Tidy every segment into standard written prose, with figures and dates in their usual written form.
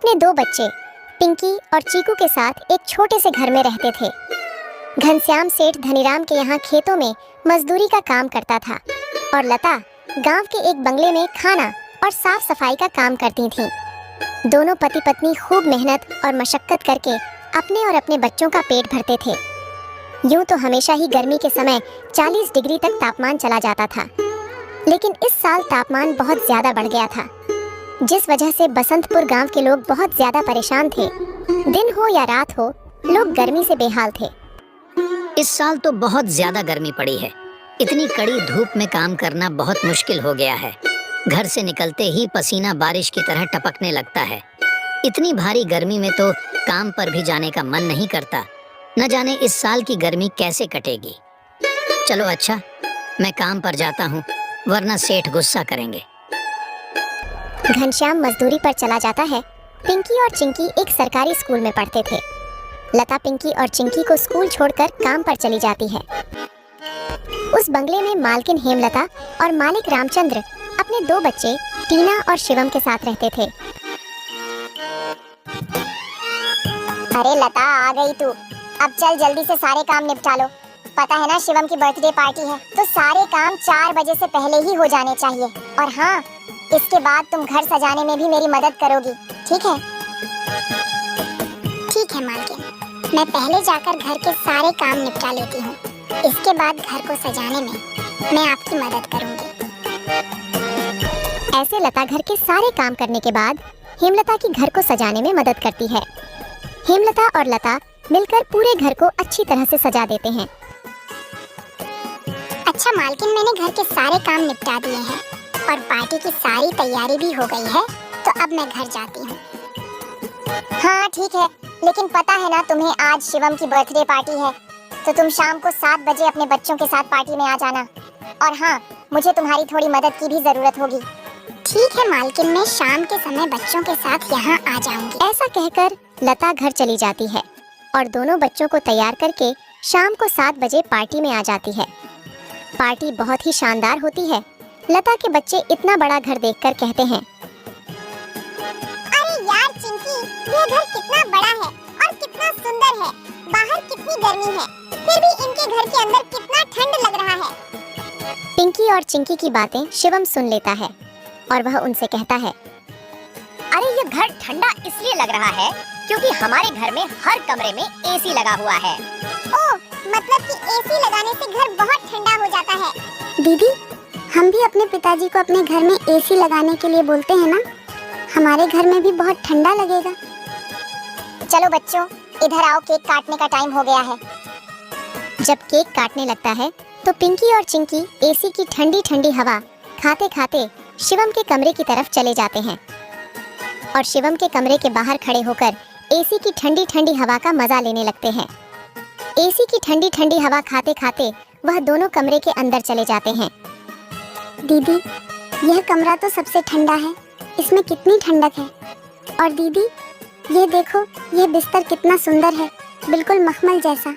अपने दो बच्चे पिंकी और चीकू के साथ एक छोटे से घर में रहते थे। घनश्याम सेठ धनीराम के यहाँ खेतों में मजदूरी का काम करता था और लता गांव के एक बंगले में खाना और साफ सफाई का काम करती थीं। दोनों पति पत्नी खूब मेहनत और मशक्कत करके अपने और अपने बच्चों का पेट भरते थे। यूं तो हमेशा ही गर्मी के समय 40 डिग्री तक तापमान चला जाता था, लेकिन इस साल तापमान बहुत ज्यादा बढ़ गया था, जिस वजह से बसंतपुर गांव के लोग बहुत ज्यादा परेशान थे। दिन हो या रात हो, लोग गर्मी से बेहाल थे। इस साल तो बहुत ज्यादा गर्मी पड़ी है। इतनी कड़ी धूप में काम करना बहुत मुश्किल हो गया है। घर से निकलते ही पसीना बारिश की तरह टपकने लगता है। इतनी भारी गर्मी में तो काम पर भी जाने का मन नहीं करता। न जाने इस साल की गर्मी कैसे कटेगी। चलो अच्छा, मैं काम पर जाता हूँ, वरना सेठ गुस्सा करेंगे। घनश्याम मजदूरी पर चला जाता है। पिंकी और चिंकी एक सरकारी स्कूल में पढ़ते थे। लता पिंकी और चिंकी को स्कूल छोड़कर काम पर चली जाती है। उस बंगले में मालकिन हेमलता और मालिक रामचंद्र अपने दो बच्चे टीना और शिवम के साथ रहते थे। अरे लता, आ गई तू। अब चल जल्दी से सारे काम निपटा लो। पता है ना शिवम की बर्थडे पार्टी है, तो सारे काम 4 बजे से पहले ही हो जाने चाहिए। और हाँ, इसके बाद तुम घर सजाने में भी मेरी मदद करोगी, ठीक है? ठीक है मालकिन, मैं पहले जाकर घर के सारे काम निपटा लेती हूँ। इसके बाद घर को सजाने में मैं आपकी मदद करूँगी। ऐसे लता घर के सारे काम करने के बाद हेमलता की घर को सजाने में मदद करती है। हेमलता और लता मिलकर पूरे घर को अच्छी तरह से सजा देते हैं। अच्छा मालकिन, मैंने घर के सारे काम निपटा दिए हैं और पार्टी की सारी तैयारी भी हो गई है, तो अब मैं घर जाती हूँ। हाँ ठीक है, लेकिन पता है ना तुम्हें आज शिवम की बर्थडे पार्टी है, तो तुम शाम को 7 बजे अपने बच्चों के साथ पार्टी में आ जाना। और हाँ, मुझे तुम्हारी थोड़ी मदद की भी जरूरत होगी। ठीक है मालकिन, मैं शाम के समय बच्चों के साथ यहाँ आ जाऊंगी। ऐसा कहकर लता घर चली जाती है और दोनों बच्चों को तैयार करके शाम को 7 बजे पार्टी में आ जाती है। पार्टी बहुत ही शानदार होती है। लता के बच्चे इतना बड़ा घर देखकर कहते हैं, अरे यार चिंकी, ये घर कितना बड़ा है और कितना सुंदर है। बाहर कितनी गर्मी है, फिर भी इनके घर के अंदर कितना ठंड लग रहा है। पिंकी और चिंकी की बातें शिवम सुन लेता है और वह उनसे कहता है, अरे ये घर ठंडा इसलिए लग रहा है क्योंकि हमारे घर में हर कमरे में एसी लगा हुआ है। ओह, मतलब कि एसी लगाने से घर बहुत ठंडा हो जाता है। दीदी, हम भी अपने पिताजी को अपने घर में एसी लगाने के लिए बोलते हैं ना, हमारे घर में भी बहुत ठंडा लगेगा। चलो बच्चों, इधर आओ, केक काटने का टाइम हो गया है। जब केक काटने लगता है तो पिंकी और चिंकी एसी की ठंडी ठंडी हवा खाते खाते शिवम के कमरे की तरफ चले जाते हैं और शिवम के कमरे के बाहर खड़े होकर एसी की ठंडी ठंडी हवा का मजा लेने लगते हैं। एसी की ठंडी ठंडी हवा खाते खाते वह दोनों कमरे के अंदर चले जाते हैं। दीदी, यह कमरा तो सबसे ठंडा है, इसमें कितनी ठंडक है। और दीदी, ये देखो, यह बिस्तर कितना सुंदर है, बिल्कुल मखमल जैसा।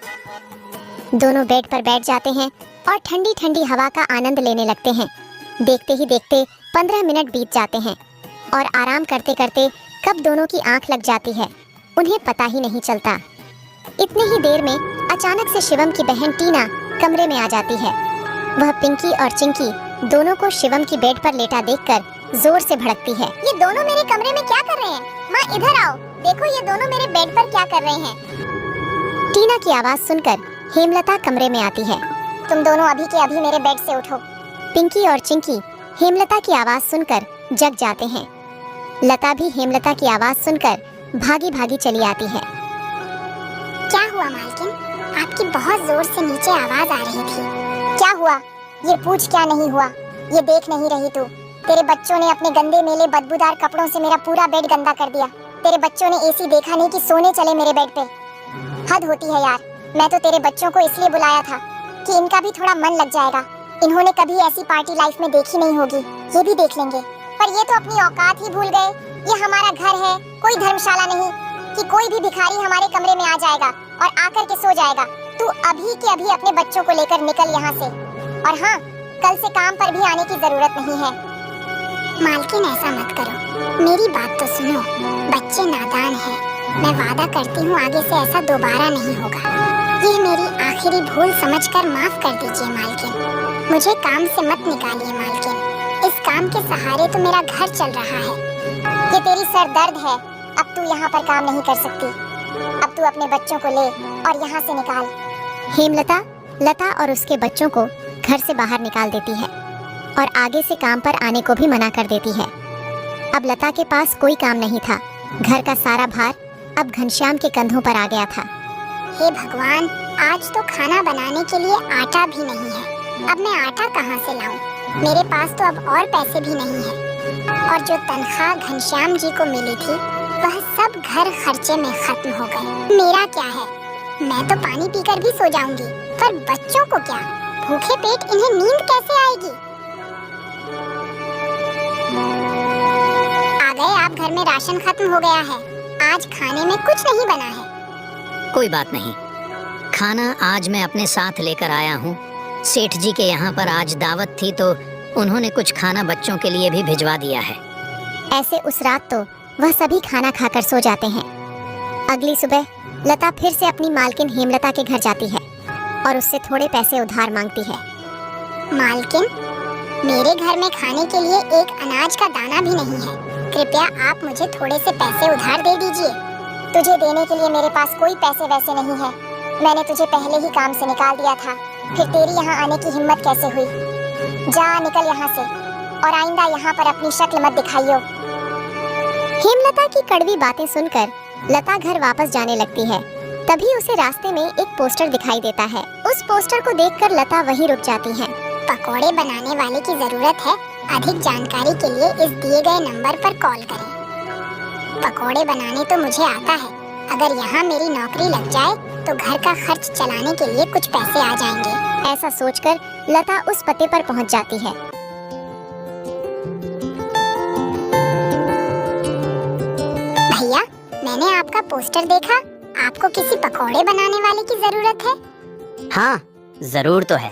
दोनों बेड पर बैठ जाते हैं और ठंडी ठंडी हवा का आनंद लेने लगते हैं। देखते ही देखते 15 मिनट बीत जाते हैं और आराम करते करते कब दोनों की आंख लग जाती है, उन्हें पता ही नहीं चलता। इतनी ही देर में अचानक से शिवम की बहन टीना कमरे में आ जाती है। वह पिंकी और चिंकी दोनों को शिवम की बेड पर लेटा देखकर जोर से भड़कती है। ये दोनों मेरे कमरे में क्या कर रहे हैं? माँ इधर आओ, देखो ये दोनों मेरे बेड पर क्या कर रहे हैं। टीना की आवाज सुनकर हेमलता कमरे में आती है। तुम दोनों अभी के अभी मेरे बेड से उठो। पिंकी और चिंकी हेमलता की आवाज सुनकर जग जाते हैं। लता भी हेमलता की आवाज सुनकर भागी भागी चली आती है। क्या हुआ मालकिन? आपकी बहुत जोर से नीचे आवाज आ रही थी। क्या हुआ? ये पूछ क्या नहीं हुआ? ये देख नहीं रही तू? तेरे बच्चों ने अपने गंदे मेले बदबूदार कपड़ों से मेरा पूरा बेड गंदा कर दिया। तेरे बच्चों ने एसी देखा नहीं कि सोने चले मेरे बेड पे। हद होती है यार। मैं तो तेरे बच्चों को इसलिए बुलाया था कि इनका भी थोड़ा मन लग जाएगा। इन्होंने कभी ऐसी पार्टी लाइफ में देखी नहीं होगी, ये भी देख लेंगे। पर ये तो अपनी औकात ही भूल गए। ये हमारा घर है, कोई धर्मशाला नहीं कि कोई भी भिखारी हमारे कमरे में आ जाएगा और आकर के सो जाएगा। तू अभी के अभी अपने बच्चों को लेकर निकल यहाँ से। और हाँ, कल से काम पर भी आने की जरूरत नहीं है। मालकिन ऐसा मत करो, मेरी बात तो सुनो। बच्चे नादान हैं। मैं वादा करती हूँ आगे से ऐसा दोबारा नहीं होगा। ये मेरी आखिरी भूल समझकर माफ कर दीजिए मालकिन। मुझे काम से मत निकालिए मालकिन। इस काम के सहारे तो मेरा घर चल रहा है। ये तेरी सर दर्द है। अब तू यहाँ पर काम नहीं कर सकती। अब तू अपने बच्चों को ले और यहाँ से निकाल। हेमलता लता और उसके बच्चों को घर से बाहर निकाल देती है और आगे से काम पर आने को भी मना कर देती है। अब लता के पास कोई काम नहीं था। घर का सारा भार अब घनश्याम के कंधों पर आ गया था। हे भगवान, आज तो खाना बनाने के लिए आटा भी नहीं है। अब मैं आटा कहाँ से लाऊं? मेरे पास तो अब और पैसे भी नहीं है। और जो तनख्वाह घनश्याम जी को मिली थी वह सब घर खर्चे में खत्म हो गई। मेरा क्या है, मैं तो पानी पीकर भी सो जाऊंगी, पर बच्चों को क्या? भूखे पेट इन्हें नींद कैसे आएगी? आ गए आप, घर में राशन खत्म हो गया है। आज खाने में कुछ नहीं बना है। कोई बात नहीं, खाना आज मैं अपने साथ लेकर आया हूँ। सेठ जी के यहाँ पर आज दावत थी तो उन्होंने कुछ खाना बच्चों के लिए भी भिजवा दिया है। ऐसे उस रात तो वह सभी खाना खाकर सो जाते हैं। अगली सुबह लता फिर से अपनी मालकिन हेमलता के घर जाती है और उससे थोड़े पैसे उधार मांगती है। मालकिन, मेरे घर में खाने के लिए एक अनाज का दाना भी नहीं है। कृपया आप मुझे थोड़े से पैसे उधार दे दीजिए। तुझे देने के लिए मेरे पास कोई पैसे वैसे नहीं है। मैंने तुझे पहले ही काम से निकाल दिया था, फिर तेरी यहाँ आने की हिम्मत कैसे हुई? जा निकल यहाँ से और आइंदा यहाँ पर अपनी शक्ल मत दिखाइयो। हेमलता की कड़वी बातें सुनकर लता घर वापस जाने लगती है। तभी उसे रास्ते में एक पोस्टर दिखाई देता है। उस पोस्टर को देखकर लता वहीं रुक जाती है। पकोड़े बनाने वाले की जरूरत है। अधिक जानकारी के लिए इस दिए गए नंबर पर कॉल करें। पकोड़े बनाने तो मुझे आता है। अगर यहाँ मेरी नौकरी लग जाए तो घर का खर्च चलाने के लिए कुछ पैसे आ जाएंगे। ऐसा सोचकर लता उस पते पर पहुँच जाती है। भैया, मैंने आपका पोस्टर देखा। आपको किसी पकोड़े बनाने वाले की जरूरत है? हाँ, जरूर तो है।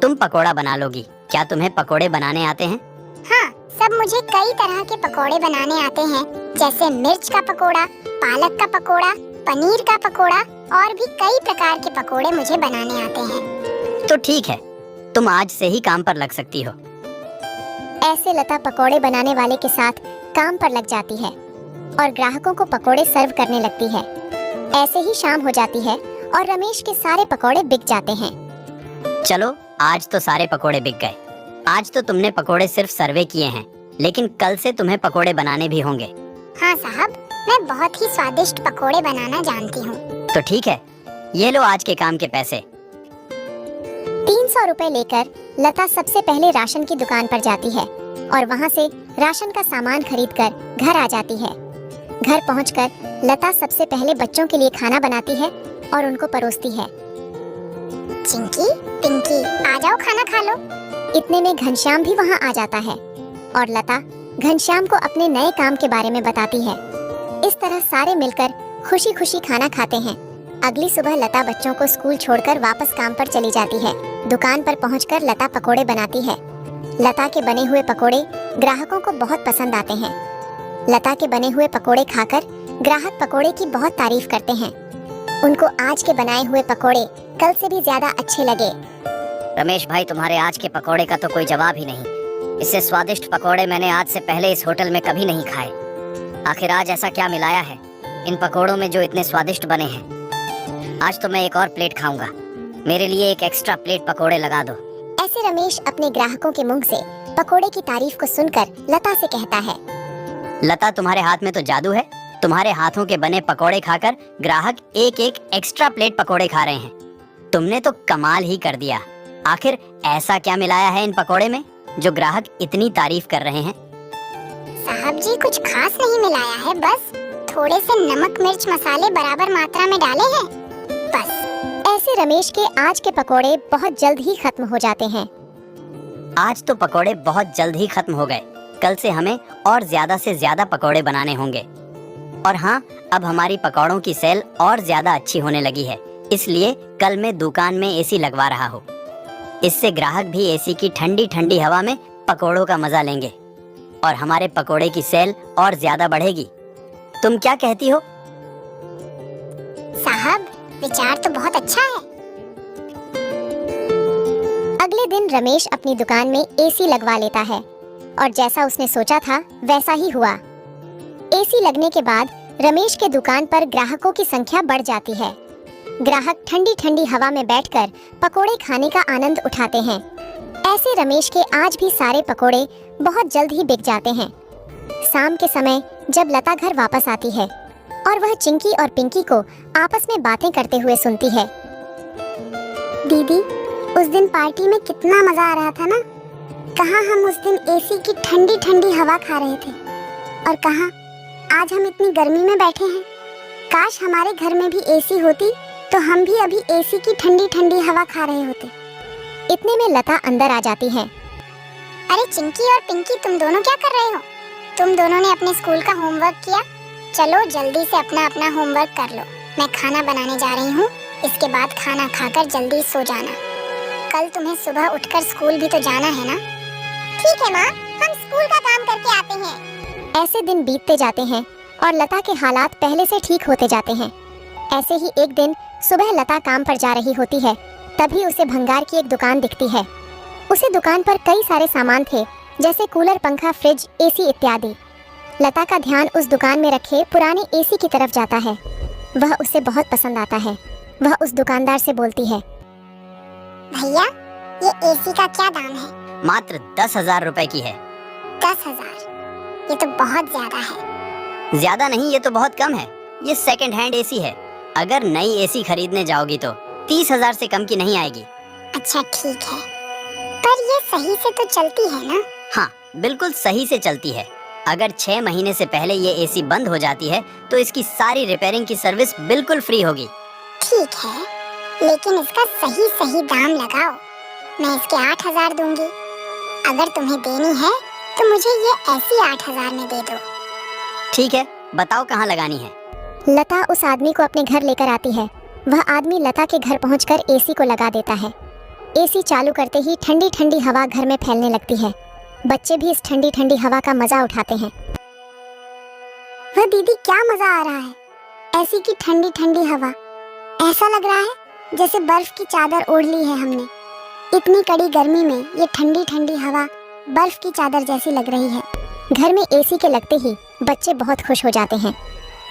तुम पकोड़ा बना लोगी। क्या तुम्हें पकोड़े बनाने आते हैं? हाँ, सब मुझे कई तरह के पकोड़े बनाने आते हैं, जैसे मिर्च का पकोड़ा, पालक का पकोड़ा, पनीर का पकोड़ा और भी कई प्रकार के पकोड़े मुझे बनाने आते हैं। तो ठीक है, तुम आज से ही काम पर लग सकती हो। ऐसे लता पकोड़े बनाने वाले के साथ काम पर लग जाती है और ग्राहकों को पकोड़े सर्व करने लगती है। ऐसे ही शाम हो जाती है और रमेश के सारे पकोड़े बिक जाते हैं। चलो, आज तो सारे पकोड़े बिक गए। आज तो तुमने पकोड़े सिर्फ सर्वे किए हैं, लेकिन कल से तुम्हें पकोड़े बनाने भी होंगे। हाँ साहब, मैं बहुत ही स्वादिष्ट पकोड़े बनाना जानती हूँ। तो ठीक है, ये लो आज के काम के पैसे। 300 रुपए लेकर लता सबसे पहले राशन की दुकान पर जाती है और वहाँ से राशन का सामान खरीदकर घर आ जाती है। घर पहुंचकर लता सबसे पहले बच्चों के लिए खाना बनाती है और उनको परोसती है। चिंकी, पिंकी, आ जाओ, खाना खा लो। इतने में घनश्याम भी वहाँ आ जाता है और लता घनश्याम को अपने नए काम के बारे में बताती है। इस तरह सारे मिलकर खुशी खुशी खाना खाते हैं। अगली सुबह लता बच्चों को स्कूल छोड़कर वापस काम पर चली जाती है। दुकान पर पहुंचकर लता पकोड़े बनाती है। लता के बने हुए पकोड़े ग्राहकों को बहुत पसंद आते हैं। लता के बने हुए पकोड़े खाकर ग्राहक पकोड़े की बहुत तारीफ करते हैं। उनको आज के बनाए हुए पकोड़े कल से भी ज्यादा अच्छे लगे। रमेश भाई, तुम्हारे आज के पकोड़े का तो कोई जवाब ही नहीं। इससे स्वादिष्ट पकोड़े मैंने आज से पहले इस होटल में कभी नहीं खाए। आखिर आज ऐसा क्या मिलाया है इन पकोड़ों में जो इतने स्वादिष्ट बने हैं? आज तो मैं एक और प्लेट खाऊंगा। मेरे लिए एक एक्स्ट्रा प्लेट पकोड़े लगा दो। ऐसे रमेश अपने ग्राहकों के मुंह से पकोड़े की तारीफ को सुनकर लता से कहता है। लता, तुम्हारे हाथ में तो जादू है। तुम्हारे हाथों के बने पकोड़े खाकर ग्राहक एक एक एक्स्ट्रा प्लेट पकोड़े खा रहे हैं। तुमने तो कमाल ही कर दिया। आखिर ऐसा क्या मिलाया है इन पकोड़े में जो ग्राहक इतनी तारीफ कर रहे हैं? साहब जी, कुछ खास नहीं मिलाया है, बस थोड़े से नमक मिर्च मसाले बराबर मात्रा में डाले हैं, बस। ऐसे रमेश के आज के पकोड़े बहुत जल्द ही खत्म हो जाते हैं। आज तो पकोड़े बहुत जल्द ही खत्म हो गए। कल से हमें और ज्यादा से ज्यादा पकोड़े बनाने होंगे। और हाँ, अब हमारी पकौड़ों की सेल और ज्यादा अच्छी होने लगी है, इसलिए कल मैं दुकान में एसी लगवा रहा हूँ। इससे ग्राहक भी एसी की ठंडी ठंडी हवा में पकोड़ों का मजा लेंगे। और हमारे पकोड़े की सेल और ज्यादा बढ़ेगी। तुम क्या कहती हो? साहब, विचार तो बहुत अच्छा है। अगले दिन रमेश अपनी दुकान में एसी लगवा लेता है और जैसा उसने सोचा था वैसा ही हुआ। एसी लगने के बाद रमेश के दुकान पर ग्राहकों की संख्या बढ़ जाती है। ग्राहक ठंडी ठंडी हवा में बैठकर पकोड़े खाने का आनंद उठाते हैं। ऐसे रमेश के आज भी सारे पकोड़े बहुत जल्द ही बिक जाते हैं। शाम के समय जब लता घर वापस आती है और वह चिंकी और पिंकी को आपस में बातें करते हुए सुनती है। दीदी, उस दिन पार्टी में कितना मजा आ रहा था ना। कहाँ हम उस दिन एसी की ठंडी ठंडी हवा खा रहे थे और कहाँ आज हम इतनी गर्मी में बैठे हैं। काश हमारे घर में भी एसी होती तो हम भी अभी एसी की ठंडी ठंडी हवा खा रहे होते। इतने में लता अंदर आ जाती है। अरे चिंकी और पिंकी, तुम दोनों क्या कर रहे हो? तुम दोनों ने अपने स्कूल का होमवर्क किया? चलो जल्दी से अपना अपना होमवर्क कर लो। मैं खाना बनाने जा रही हूँ। इसके बाद खाना खाकर जल्दी सो जाना। कल तुम्हें सुबह उठकर स्कूल भी तो जाना है ना? ठीक है माँ, हम स्कूल का काम करके आते हैं। ऐसे दिन बीतते जाते हैं और लता के हालात पहले से ठीक होते जाते हैं। ऐसे ही एक दिन सुबह लता काम पर जा रही होती है, तभी उसे भंगार की एक दुकान दिखती है। उसे दुकान पर कई सारे सामान थे, जैसे कूलर, पंखा, फ्रिज, एसी इत्यादि। लता का ध्यान उस दुकान में रखे पुराने एसी की तरफ जाता है। वह उसे बहुत पसंद आता है। वह उस दुकानदार से बोलती है, भैया, ये एसी का क्या दाम है? मात्र 10,000 रुपए की है। 10,000? ये तो बहुत ज्यादा है। ज्यादा नहीं, ये तो बहुत कम है। ये सेकंड हैंड एसी है। अगर नई एसी खरीदने जाओगी तो 30,000 से कम की नहीं आएगी। अच्छा ठीक है, पर ये सही से तो चलती है ना? हाँ, बिल्कुल सही से चलती है। अगर 6 महीने से पहले ये एसी बंद हो जाती है तो इसकी सारी रिपेयरिंग की सर्विस बिल्कुल फ्री होगी। ठीक है, लेकिन इसका सही दाम लगाओ। मैं इसके 8,000 दूंगी। अगर तुम्हें देनी है तो मुझे ये ऐसी 8,000 में दे दो। ठीक है, बताओ कहाँ लगानी है। लता उस आदमी को अपने घर लेकर आती है। वह आदमी लता के घर पहुंचकर एसी को लगा देता है। एसी चालू करते ही ठंडी ठंडी हवा घर में फैलने लगती है। बच्चे भी इस ठंडी ठंडी हवा का मजा उठाते हैं। वह दीदी, क्या मजा आ रहा है। एसी की ठंडी ठंडी हवा, ऐसा लग रहा है जैसे बर्फ की चादर ओढ़ ली है हमने। इतनी कड़ी गर्मी में ये ठंडी ठंडी हवा बर्फ की चादर जैसी लग रही है। घर में एसी के लगते ही बच्चे बहुत खुश हो जाते हैं।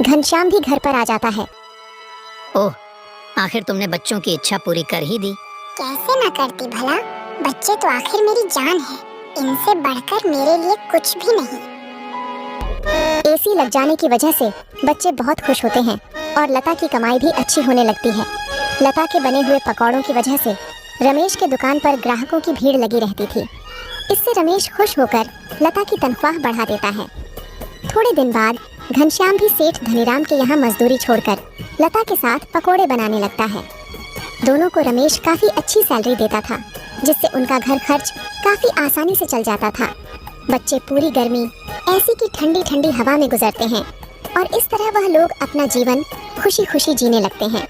घनश्याम भी घर पर आ जाता है। ओह, आखिर तुमने बच्चों की इच्छा पूरी कर ही दी। कैसे ना करती भला, बच्चे तो आखिर मेरी जान है। इनसे बढ़कर मेरे लिए कुछ भी नहीं। एसी लग जाने की वजह से बच्चे बहुत खुश होते हैं और लता की कमाई भी अच्छी होने लगती है। लता के बने हुए पकौड़ों की वजह से रमेश के दुकान पर ग्राहकों की भीड़ लगी रहती थी। इससे रमेश खुश होकर लता की तनख्वाह बढ़ा देता है। थोड़े दिन बाद घनश्याम भी सेठ धनीराम के यहाँ मजदूरी छोड़कर लता के साथ पकोड़े बनाने लगता है। दोनों को रमेश काफी अच्छी सैलरी देता था, जिससे उनका घर खर्च काफी आसानी से चल जाता था। बच्चे पूरी गर्मी एसी की ठंडी ठंडी हवा में गुजरते हैं और इस तरह वह लोग अपना जीवन खुशी खुशी जीने लगते हैं।